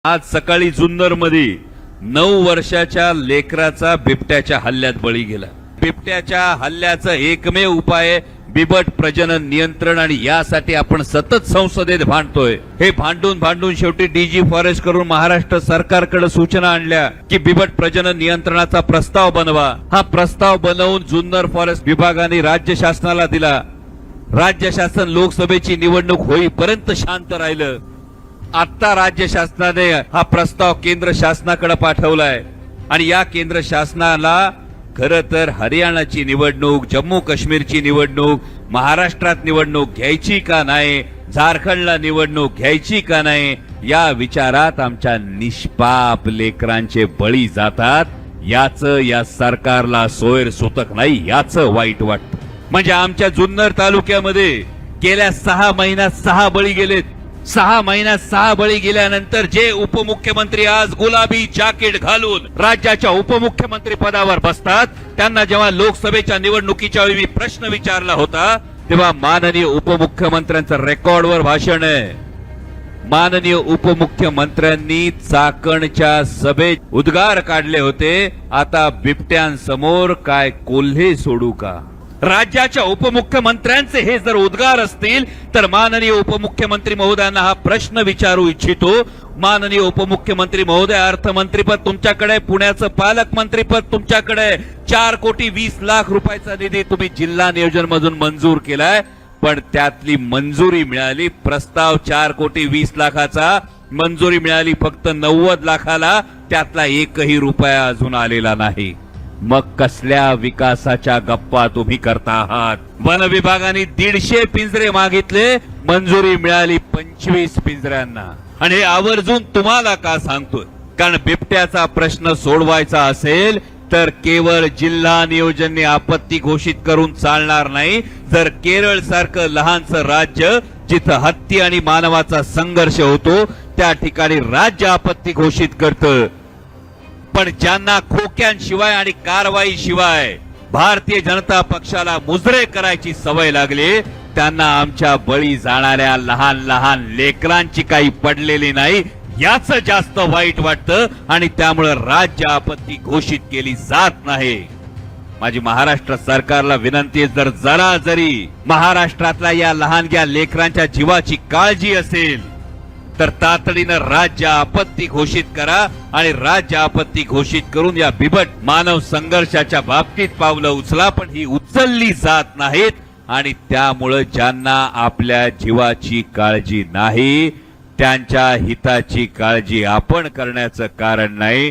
आज सकाळी जुन्नरमध्ये 9 वर्षाच्या लेकराचा बिबट्याच्या हल्ल्यात बळी गेला। बिबट्याच्या हल्ल्याचा एकमेव उपाय बिबट प्रजनन नियंत्रण आणि यासाठी आपण सतत संसदेत भांडतोय। हे भांडून शेवटी डीजी फॉरेस्ट करून महाराष्ट्र सरकारकडे सूचना आणल्या की बिबट प्रजनन नियंत्रणाचा प्रस्ताव बनवा। हा प्रस्ताव बनवून जुन्नर फॉरेस्ट विभागाने राज्य शासनाला दिला। राज्य शासन लोकसभेची निवडणूक होईपर्यंत शांत राहिलं। आता राज्य शासनाने हा प्रस्ताव केंद्र शासनाकडे पाठवलाय आणि या केंद्र शासनाला खरं तर हरियाणाची निवडणूक, जम्मू काश्मीरची निवडणूक, महाराष्ट्रात निवडणूक घ्यायची का नाही, झारखंडला निवडणूक घ्यायची का नाही, या विचारात आमच्या निष्पाप लेकरांचे बळी जातात। याचं या सरकारला सोयर सुतक नाही, याचं वाईट वाटतं। म्हणजे आमच्या जुन्नर तालुक्यामध्ये गेल्या 6 महिन्यात 6 बळी गेलेत। 6 महिन्यात 6 बळी गेल्यानंतर जे उपमुख्यमंत्री आज गुलाबी जॅकेट घालून राज्याच्या उपमुख्यमंत्री पदावर बसतात, त्यांना जेव्हा लोकसभेच्या निवडणुकीच्या वेळी मी प्रश्न विचारला होता तेव्हा माननीय उपमुख्यमंत्र्यांचं रेकॉर्डवर भाषण आहे। माननीय उपमुख्यमंत्र्यांनी चाकणच्या सभेत उद्गार काढले होते, आता बिबट्यांसमोर काय कोल्हे सोडू का। राज्याच्या उपमुख्यमंत्र्यांचे हे जर उद्गार असतील तर माननीय उपमुख्यमंत्री महोदयांना हा प्रश्न विचारू इच्छितो। माननीय उपमुख्यमंत्री महोदय, अर्थमंत्रीपद तुमच्याकडे, पुण्याचं पालकमंत्रीपद तुमच्याकडे, 4,20,00,000 रुपयाचा निधी तुम्ही जिल्हा नियोजन मधून मंजूर केलाय, पण त्यातली मंजुरी मिळाली, प्रस्ताव 4,20,00,000चा मंजुरी मिळाली फक्त 90 लाखाला, त्यातला एकही रुपया अजून आलेला नाही। मग कसल्या विकासाच्या गप्पा तुम्ही करता आहात। वन विभागाने 150 पिंजरे मागितले, मंजुरी मिळाली 25 पिंजऱ्यांना। आणि हे आवर्जून तुम्हाला का सांगतोय, कारण बिबट्याचा प्रश्न सोडवायचा असेल तर केवळ जिल्हा नियोजनने आपत्ती घोषित करून चालणार नाही। जर केरळ सारखं लहानसं राज्य जिथं हत्ती आणि मानवाचा संघर्ष होतो त्या ठिकाणी राज्य आपत्ती घोषित करतं, पण ज्यांना खोक्यांशिवाय आणि कारवाई शिवाय भारतीय जनता पक्षाला मुजरे करायची सवय लागली, त्यांना आमच्या बळी जाणाऱ्या लहान लहान लेकरांची काही पडलेली नाही, याचं जास्त वाईट वाटतं आणि त्यामुळे राज्य आपत्ती घोषित केली जात नाही। माझी महाराष्ट्र सरकारला विनंती आहे, जर जरा जरी महाराष्ट्रातल्या या लहानग्या लेकरांच्या जीवाची काळजी असेल तर तातडीनं राज्य आपत्ती घोषित करा आणि राज्य आपत्ती घोषित करून या बिबट मानव संघर्षाच्या बाबतीत पावलं उचला, पण ही उचलली जात नाहीत। आणि त्यामुळे ज्यांना आपल्या जीवाची काळजी नाही त्यांच्या हिताची काळजी आपण करण्याचं कारण नाही।